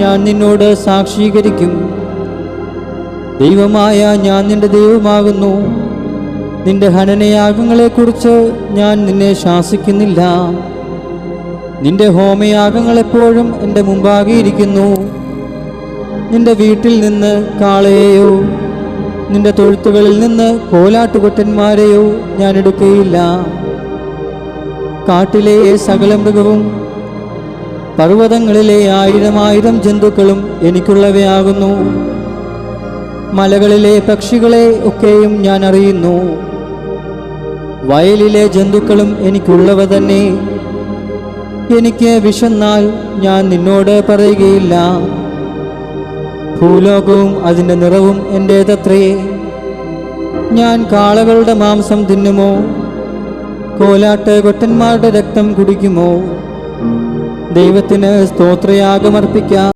ഞാൻ നിന്നോട് സാക്ഷീകരിക്കും. ദൈവമായ ഞാൻ നിന്റെ ദൈവമാകുന്നു. നിന്റെ ഹനനയാഗങ്ങളെക്കുറിച്ച് ഞാൻ നിന്നെ ശാസിക്കുന്നില്ല. നിന്റെ ഹോമയാഗങ്ങൾ എപ്പോഴും എൻ്റെ മുമ്പാകെ ഇരിക്കുന്നു. നിന്റെ വീട്ടിൽ നിന്ന് കാളയെയോ നിന്റെ തൊഴുത്തുകളിൽ നിന്ന് കോലാട്ടുകൊറ്റന്മാരെയോ ഞാൻ എടുക്കുകയില്ല. കാട്ടിലെ സകല മൃഗവും പർവ്വതങ്ങളിലെ 1000 ജന്തുക്കളും എനിക്കുള്ളവയാകുന്നു. മലകളിലെ പക്ഷികളെ ഒക്കെയും ഞാൻ അറിയുന്നു. വയലിലെ ജന്തുക്കളും എനിക്കുള്ളവ തന്നെ. എനിക്ക് വിശന്നാൽ ഞാൻ നിന്നോട് പറയുകയില്ല. ഭൂലോകവും അതിൻ്റെ നിറവും എൻ്റേതത്രേ. ഞാൻ കാളകളുടെ മാംസം തിന്നുമോ? കോലാട്ട് കൊറ്റന്മാരുടെ രക്തം കുടിക്കുമോ? ദൈവത്തിന് സ്തോത്രയാഗമർപ്പിക്കാം.